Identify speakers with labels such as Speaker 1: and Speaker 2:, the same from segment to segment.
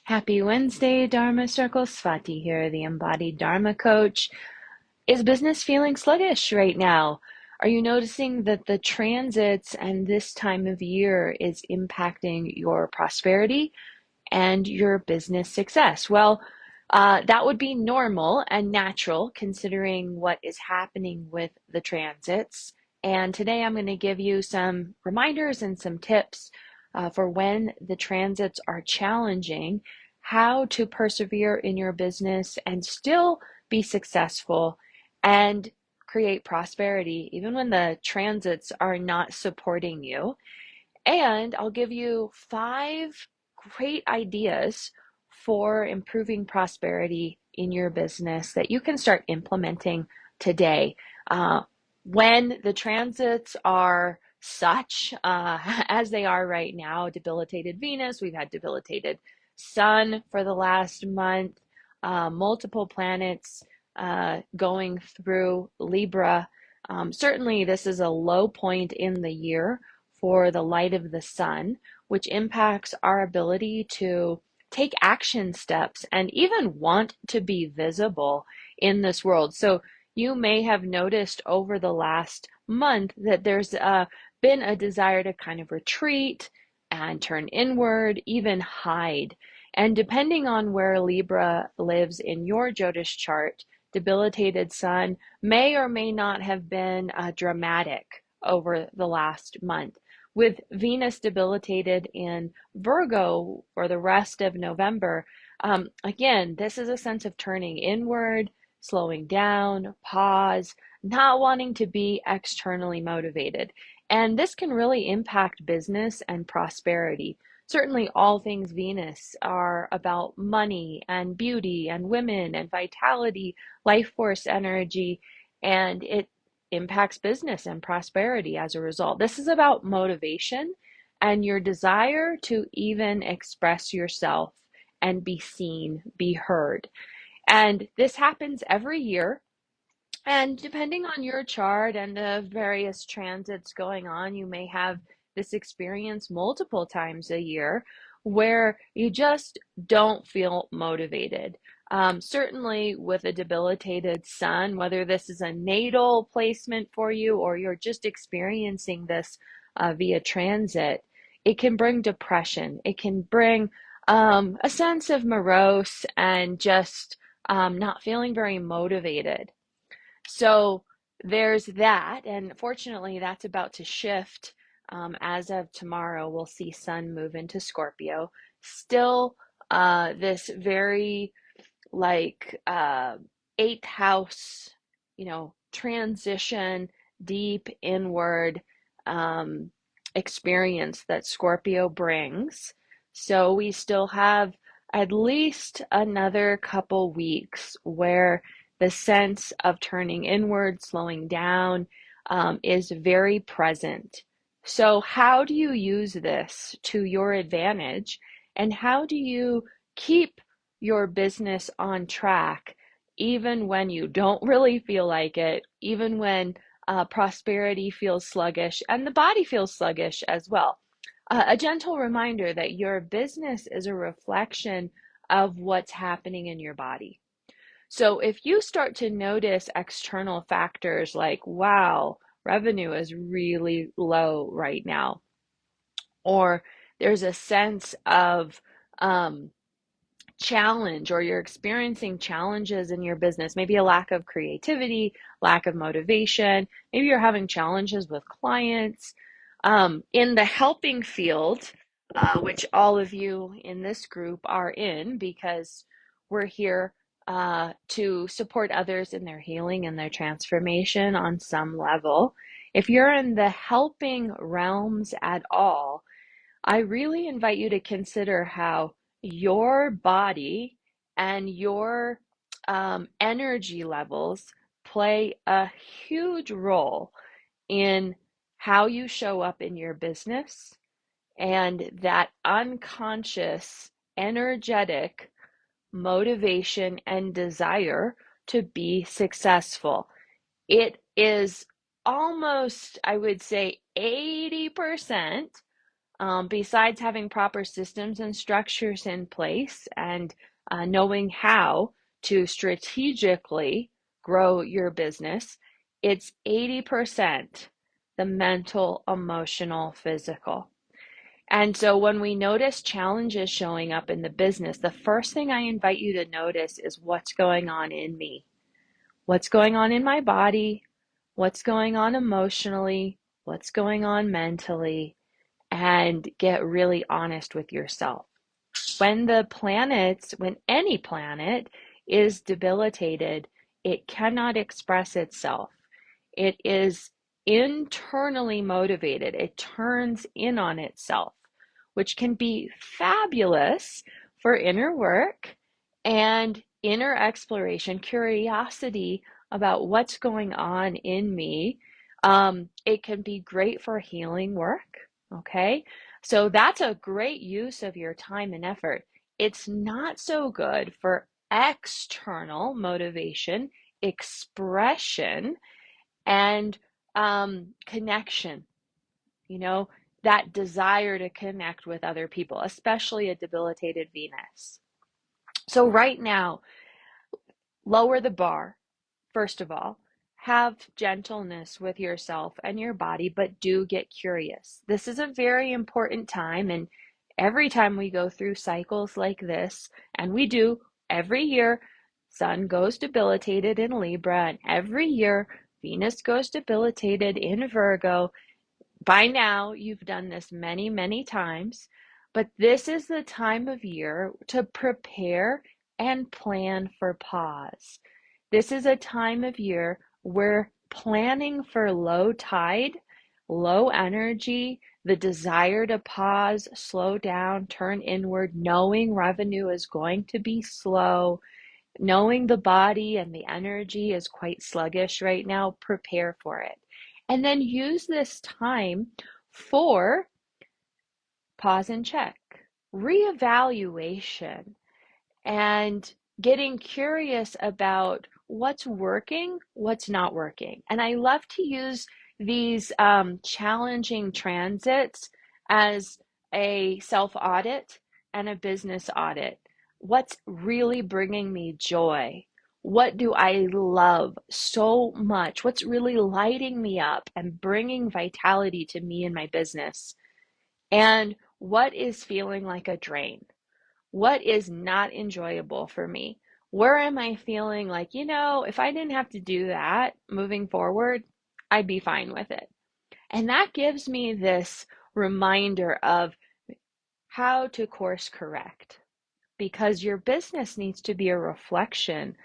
Speaker 1: Happy Wednesday, Dharma Circle. Swati here, the embodied Dharma coach. Is business feeling sluggish right now? Are you noticing that the transits and this time of year is impacting your prosperity and your business success? Well, that would be normal and natural considering what is happening with the transits. And today I'm going to give you some reminders and some tips for when the transits are challenging, how to persevere in your business and still be successful and create prosperity, even when the transits are not supporting you. And I'll give you 5 great ideas for improving prosperity in your business that you can start implementing today. Uh, when the transits are such as they are right now, debilitated Venus, we've had debilitated Sun for the last month, multiple planets going through Libra. Certainly, this is a low point in the year for the light of the sun, which impacts our ability to take action steps and even want to be visible in this world. So you may have noticed over the last month that there's been a desire to kind of retreat and turn inward, even hide. And depending on where Libra lives in your Jyotish chart, debilitated sun may or may not have been dramatic over the last month. With Venus debilitated in Virgo for the rest of November, again, this is a sense of turning inward, slowing down, pause, not wanting to be externally motivated. And this can really impact business and prosperity. Certainly, all things Venus are about money and beauty and women and vitality, life force energy, and it impacts business and prosperity as a result. This is about motivation and your desire to even express yourself and be seen, be heard. And this happens every year. And depending on your chart and the various transits going on, you may have this experience multiple times a year where you just don't feel motivated. Certainly with a debilitated sun, whether this is a natal placement for you or you're just experiencing this via transit, it can bring depression. It can bring a sense of morose and just not feeling very motivated. So there's that, and fortunately, that's about to shift. As of tomorrow, we'll see Sun move into Scorpio. Still, this very like eighth house, transition, deep inward um, experience that Scorpio brings. So we still have at least another couple weeks where the sense of turning inward, slowing down, is very present. So, how do you use this to your advantage? And how do you keep your business on track even when you don't really feel like it, even when prosperity feels sluggish and the body feels sluggish as well? A gentle reminder that your business is a reflection of what's happening in your body. So if you start to notice external factors like, wow, revenue is really low right now, or there's a sense of um, challenge, or you're experiencing challenges in your business, maybe a lack of creativity, lack of motivation, maybe you're having challenges with clients. In the helping field, which all of you in this group are in because we're here to support others in their healing and their transformation on some level. If you're in the helping realms at all, I really invite you to consider how your body and your energy levels play a huge role in how you show up in your business and that unconscious, energetic motivation and desire to be successful. It is almost, I would say, 80% Besides having proper systems and structures in place and knowing how to strategically grow your business, it's 80% the mental, emotional, physical. And so when we notice challenges showing up in the business, the first thing I invite you to notice is what's going on in me. What's going on in my body? What's going on emotionally? What's going on mentally? And get really honest with yourself. When any planet is debilitated, it cannot express itself. It is internally motivated. It turns in on itself, which can be fabulous for inner work and inner exploration, curiosity about what's going on in me. It can be great for healing work. Okay. So that's a great use of your time and effort. It's not so good for external motivation, expression, and connection, you know, that desire to connect with other people, especially a debilitated Venus. So, right now, lower the bar. First of all, have gentleness with yourself and your body, but do get curious. This is a very important time, and every time we go through cycles like this, and we do every year, Sun goes debilitated in Libra, and every year Venus goes debilitated in Virgo. By now, you've done this many, many times, but this is the time of year to prepare and plan for pause. This is a time of year where planning for low tide, low energy, the desire to pause, slow down, turn inward, knowing revenue is going to be slow, knowing the body and the energy is quite sluggish right now, prepare for it. And then use this time for pause and check, reevaluation, and getting curious about what's working, what's not working. And I love to use these challenging transits as a self audit and a business audit. What's really bringing me joy? What do I love so much? What's really lighting me up and bringing vitality to me and my business? And what is feeling like a drain? What is not enjoyable for me? Where am I feeling like, if I didn't have to do that moving forward, I'd be fine with it. And that gives me this reminder of how to course correct, because your business needs to be a reflection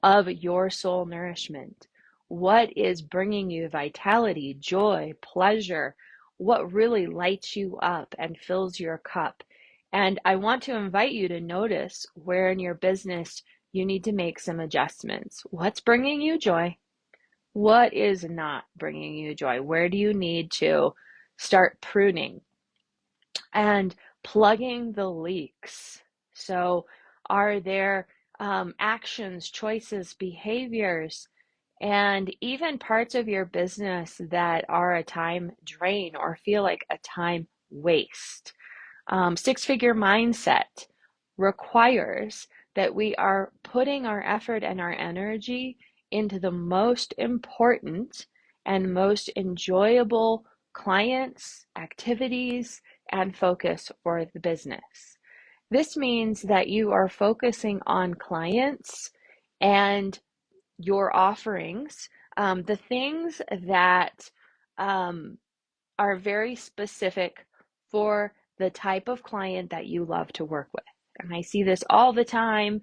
Speaker 1: of your soul nourishment. What is bringing you vitality, joy, pleasure? What really lights you up and fills your cup? And I want to invite you to notice where in your business you need to make some adjustments. What's bringing you joy? What is not bringing you joy? Where do you need to start pruning and plugging the leaks? So, are there actions, choices, behaviors, and even parts of your business that are a time drain or feel like a time waste? Six-figure mindset requires that we are putting our effort and our energy into the most important and enjoyable enjoyable clients, activities, and focus for the business. This means that you are focusing on clients and your offerings, the things that um, are very specific for the type of client that you love to work with. And I see this all the time.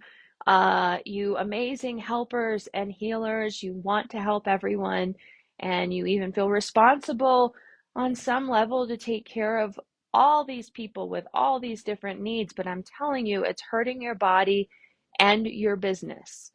Speaker 1: You amazing helpers and healers, you want to help everyone, and you even feel responsible on some level to take care of all these people with all these different needs. But I'm telling you, it's hurting your body and your business.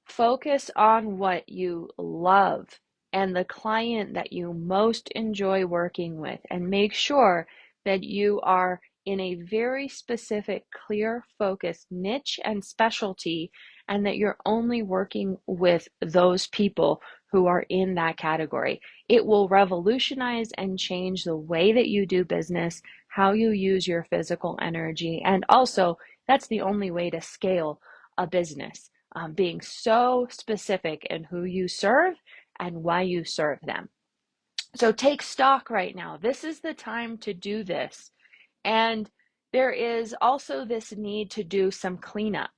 Speaker 1: Focus on what you love and the client that you most enjoy working with, and make sure that you are in a very specific, clear, focused niche and specialty, and that you're only working with those people who are in that category. It will revolutionize and change the way that you do business how you use your physical energy. And also, that's the only way to scale a business, being so specific in who you serve and why you serve them. So take stock right now. This is the time to do this. And there is also this need to do some cleanup.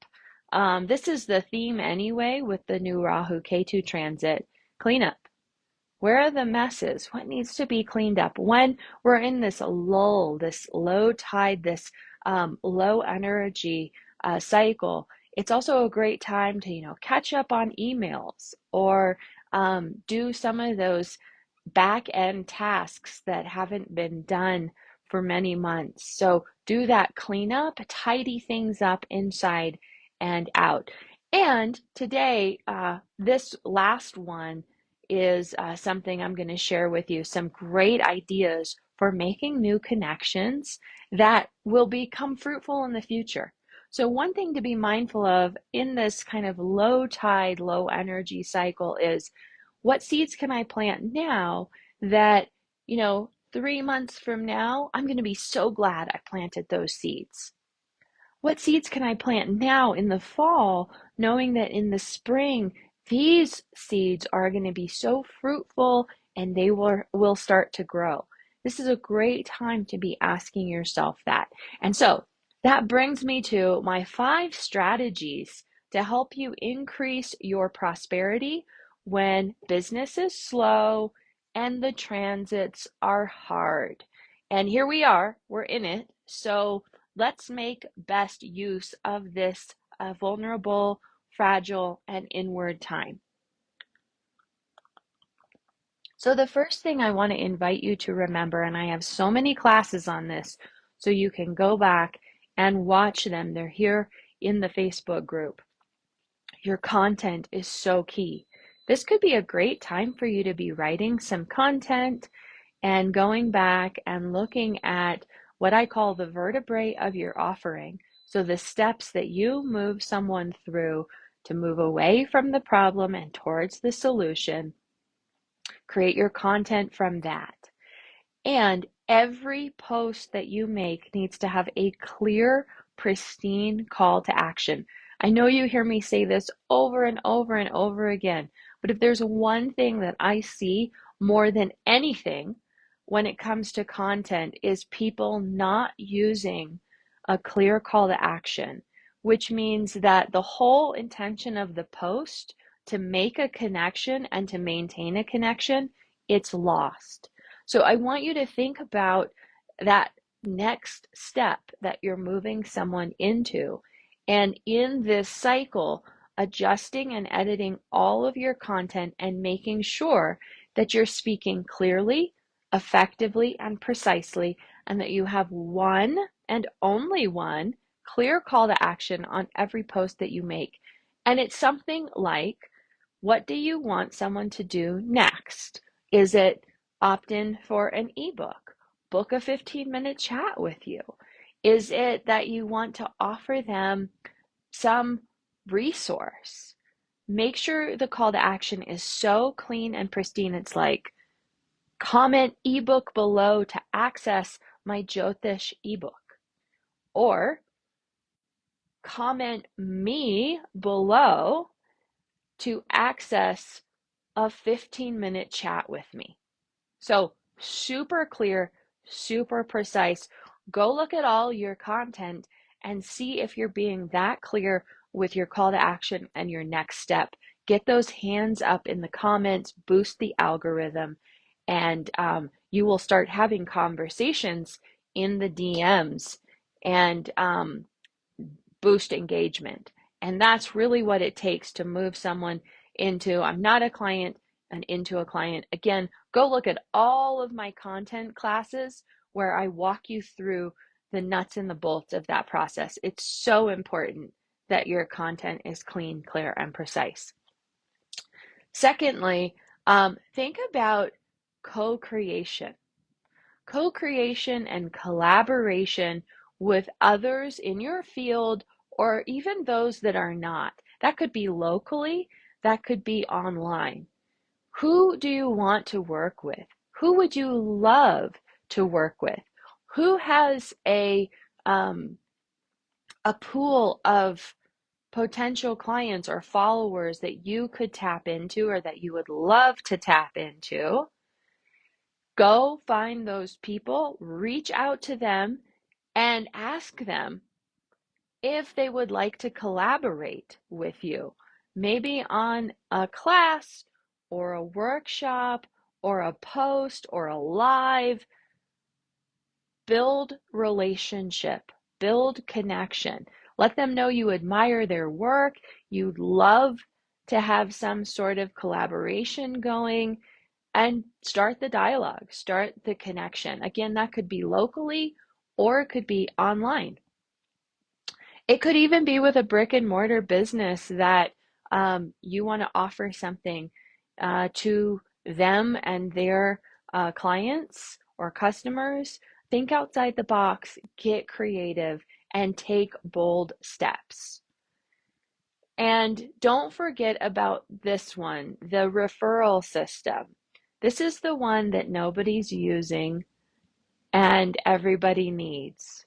Speaker 1: This is the theme anyway with the new Rahu Ketu transit, cleanup. Where are the messes? What needs to be cleaned up? When we're in this lull, this low tide, this low energy cycle, it's also a great time to, catch up on emails or do some of those back end tasks that haven't been done for many months. So do that cleanup, tidy things up inside and out. And today, this last one is something I'm going to share with you, some great ideas for making new connections that will become fruitful in the future. So one thing to be mindful of in this kind of low tide, low energy cycle is, what seeds can I plant now that, 3 months from now, I'm going to be so glad I planted those seeds? What seeds can I plant now in the fall, knowing that in the spring, these seeds are going to be so fruitful and they will start to grow? This is a great time to be asking yourself that. And so that brings me to my 5 strategies to help you increase your prosperity when business is slow and the transits are hard. And here we are, we're in it. So let's make best use of this vulnerable, fragile, and inward time. So the first thing I want to invite you to remember, and I have so many classes on this, so you can go back and watch them. They're here in the Facebook group. Your content is so key. This could be a great time for you to be writing some content and going back and looking at what I call the vertebrae of your offering. So the steps that you move someone through to move away from the problem and towards the solution. Create your content from that. And every post that you make needs to have a clear, pristine call to action. I know you hear me say this over and over and over again, but if there's one thing that I see more than anything when it comes to content is people not using a clear call to action, which means that the whole intention of the post to make a connection and to maintain a connection, it's lost. So I want you to think about that next step that you're moving someone into. And in this cycle, adjusting and editing all of your content and making sure that you're speaking clearly, effectively, and precisely, and that you have one and only one clear call to action on every post that you make. And it's something like, what do you want someone to do next? Is it opt in for an ebook? Book a 15-minute chat with you? Is it that you want to offer them some resource? Make sure the call to action is so clean and pristine. It's like, comment ebook below to access my Jyotish ebook. Or comment me below to access a 15-minute chat with me. So super clear, super precise. Go look at all your content and see if you're being that clear with your call to action and your next step. Get those hands up in the comments, boost the algorithm, and you will start having conversations in the DMs and boost engagement. And that's really what it takes to move someone into, I'm not a client, and into a client. Again, go look at all of my content classes where I walk you through the nuts and the bolts of that process. It's so important that your content is clean, clear, and precise. Secondly, think about co-creation. Co-creation and collaboration with others in your field or even those that are not. That could be locally, that could be online. Who do you want to work with? Who would you love to work with? Who has a pool of potential clients or followers that you could tap into or that you would love to tap into? Go find those people, reach out to them, and ask them if they would like to collaborate with you, maybe on a class or a workshop or a post or a live. Build relationship, build connection. Let them know you admire their work, you'd love to have some sort of collaboration going, and start the dialogue, start the connection. Again, that could be locally or it could be online. It could even be with a brick and mortar business that you want to offer something to them and their clients or customers. Think outside the box, get creative, and take bold steps. And don't forget about this one, the referral system. This is the one that nobody's using and everybody needs.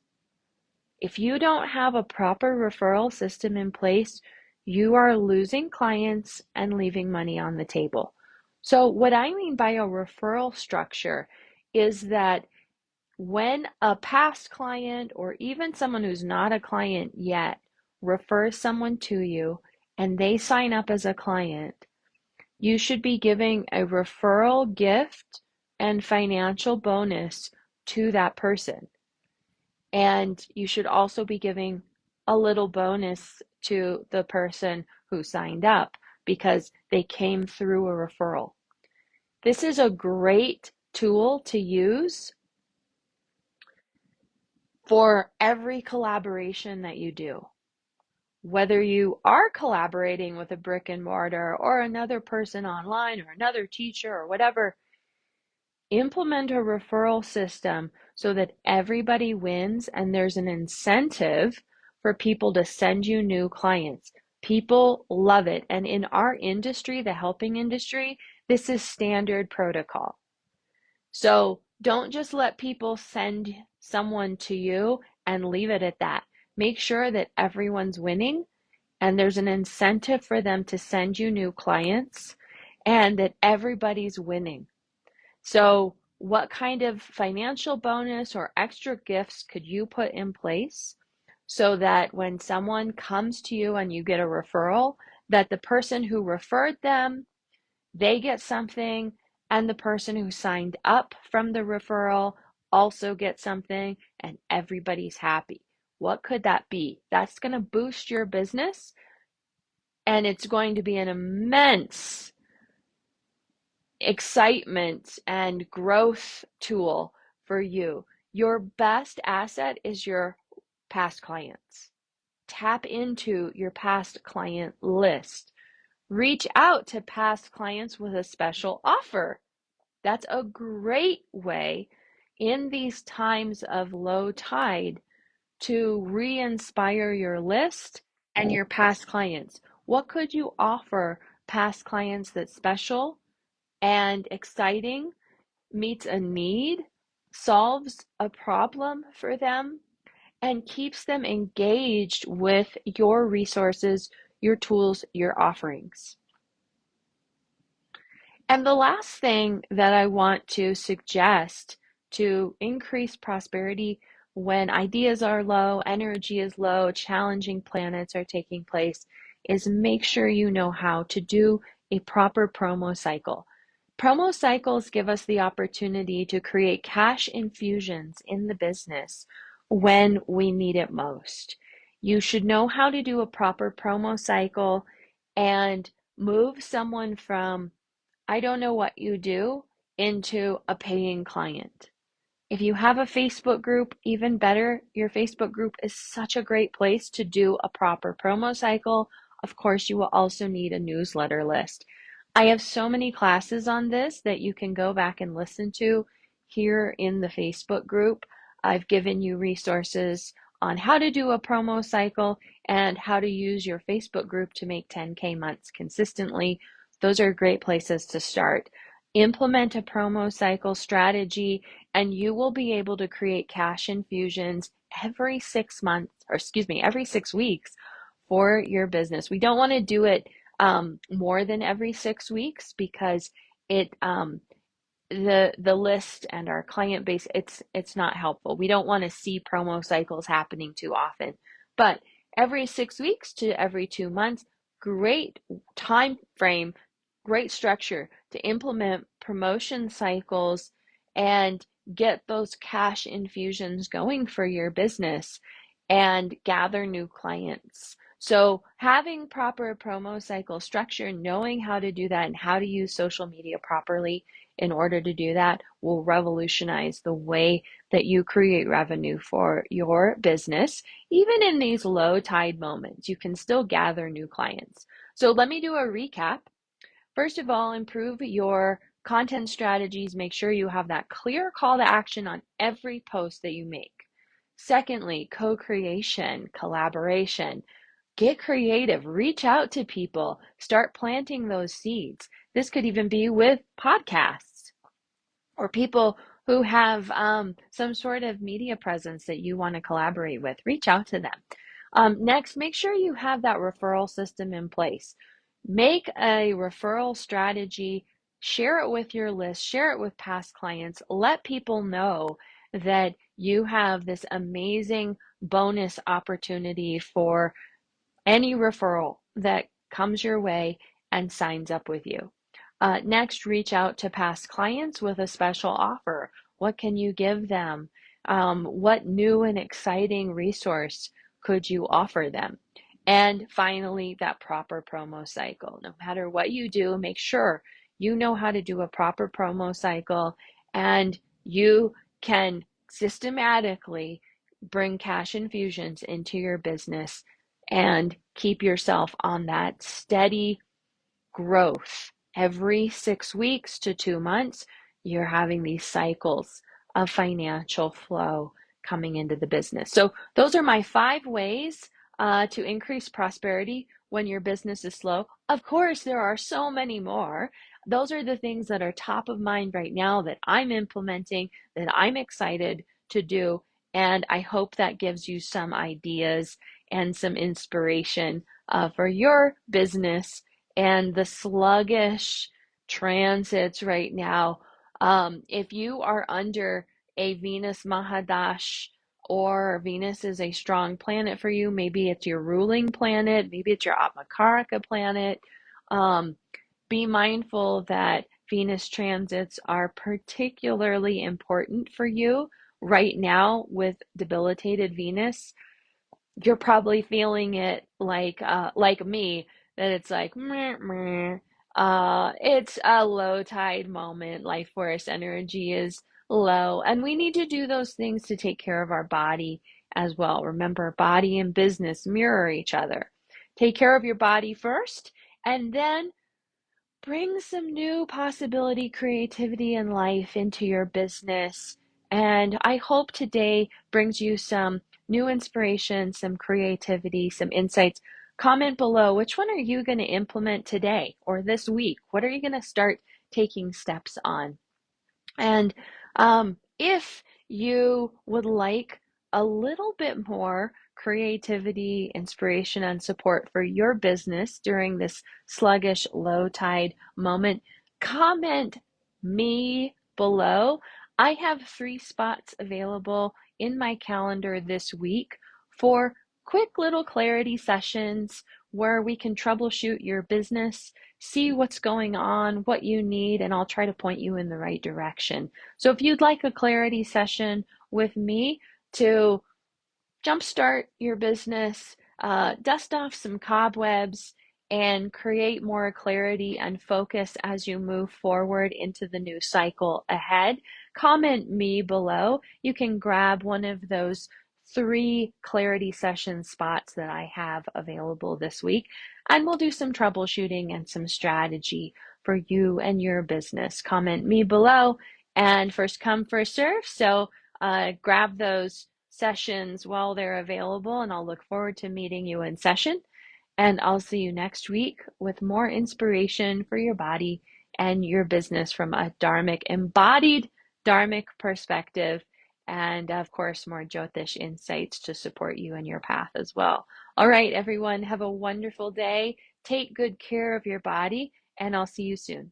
Speaker 1: If you don't have a proper referral system in place, you are losing clients and leaving money on the table. So, what I mean by a referral structure is that when a past client or even someone who's not a client yet refers someone to you and they sign up as a client, you should be giving a referral gift and financial bonus to that person. And you should also be giving a little bonus to the person who signed up because they came through a referral. This is a great tool to use for every collaboration that you do. Whether you are collaborating with a brick and mortar or another person online or another teacher or whatever, implement a referral system so that everybody wins and there's an incentive for people to send you new clients. People love it. And in our industry, the helping industry, this is standard protocol. So don't just let people send someone to you and leave it at that. Make sure that everyone's winning and there's an incentive for them to send you new clients and that everybody's winning. So, what kind of financial bonus or extra gifts could you put in place so that when someone comes to you and you get a referral, that the person who referred them, they get something, and the person who signed up from the referral also gets something, and everybody's happy? What could that be? That's going to boost your business, and it's going to be an immense excitement and growth tool for you. Your best asset is your past clients. Tap into your past client list. Reach out to past clients with a special offer. That's a great way in these times of low tide to re-inspire your list and your past clients. What could you offer past clients that's special and exciting, meets a need, solves a problem for them, and keeps them engaged with your resources, your tools, your offerings? And the last thing that I want to suggest to increase prosperity when ideas are low, energy is low, challenging planets are taking place is make sure you know how to do a proper promo cycle. Promo cycles give us the opportunity to create cash infusions in the business when we need it most. You should know how to do a proper promo cycle and move someone from I don't know what you do into a paying client. If you have a Facebook group, even better. Your Facebook group is such a great place to do a proper promo cycle. Of course, you will also need a newsletter list. I have so many classes on this that you can go back and listen to here in the Facebook group. I've given you resources on how to do a promo cycle and how to use your Facebook group to make 10K months consistently. Those are great places to start. Implement a promo cycle strategy, and you will be able to create cash infusions every 6 months, or excuse me, every 6 weeks for your business. We don't want to do it more than every 6 weeks because it the list and our client base, it's not helpful. We don't want to see promo cycles happening too often. But every 6 weeks to every 2 months, great time frame, great structure to implement promotion cycles and get those cash infusions going for your business and gather new clients. So having proper promo cycle structure, knowing how to do that and how to use social media properly in order to do that will revolutionize the way that you create revenue for your business. Even in these low tide moments, you can still gather new clients. So let me do a recap. First of all, improve your content strategies. Make sure you have that clear call to action on every post that you make. Secondly, co-creation, collaboration. Get creative, reach out to people, start planting those seeds. This could even be with podcasts or people who have some sort of media presence that you want to collaborate with. Reach out to them. Next, make sure you have that referral system in place. Make a referral strategy, share it with your list, share it with past clients, let people know that you have this amazing bonus opportunity for any referral that comes your way and signs up with you. Next, reach out to past clients with a special offer. What can you give them? What new and exciting resource could you offer them? And finally, that proper promo cycle. No matter what you do, make sure you know how to do a proper promo cycle and you can systematically bring cash infusions into your business and keep yourself on that steady growth. Every 6 weeks to 2 months, you're having these cycles of financial flow coming into the business. So those are my 5 ways to increase prosperity when your business is slow. Of course, there are so many more. Those are the things that are top of mind right now that I'm implementing, that I'm excited to do. And I hope that gives you some ideas and some inspiration for your business and the sluggish transits right now. If you are under a Venus Mahadash, or Venus is a strong planet for you, maybe it's your ruling planet, maybe it's your Atmakaraka planet, be mindful that Venus transits are particularly important for you right now with debilitated Venus. You're probably feeling it like me, that it's like meh, meh. It's a low tide moment. Life force energy is low, and we need to do those things to take care of our body as well. Remember, body and business mirror each other. Take care of your body first, and then bring some new possibility, creativity, and life into your business. And I hope today brings you some new inspiration, some creativity, some insights. Comment below, which one are you going to implement today or this week? What are you going to start taking steps on? And if you would like a little bit more creativity, inspiration, and support for your business during this sluggish low tide moment, comment me below. I have 3 spots available in my calendar this week for quick little clarity sessions where we can troubleshoot your business, see what's going on, what you need, and I'll try to point you in the right direction. So if you'd like a clarity session with me to jumpstart your business, dust off some cobwebs, and create more clarity and focus as you move forward into the new cycle ahead, comment me below. You can grab one of those 3 clarity session spots that I have available this week, and we'll do some troubleshooting and some strategy for you and your business. Comment me below, and first come, first serve. So grab those sessions while they're available, and I'll look forward to meeting you in session. And I'll see you next week with more inspiration for your body and your business from a embodied dharmic perspective. And of course, more Jyotish insights to support you in your path as well. All right, everyone, have a wonderful day. Take good care of your body, and I'll see you soon.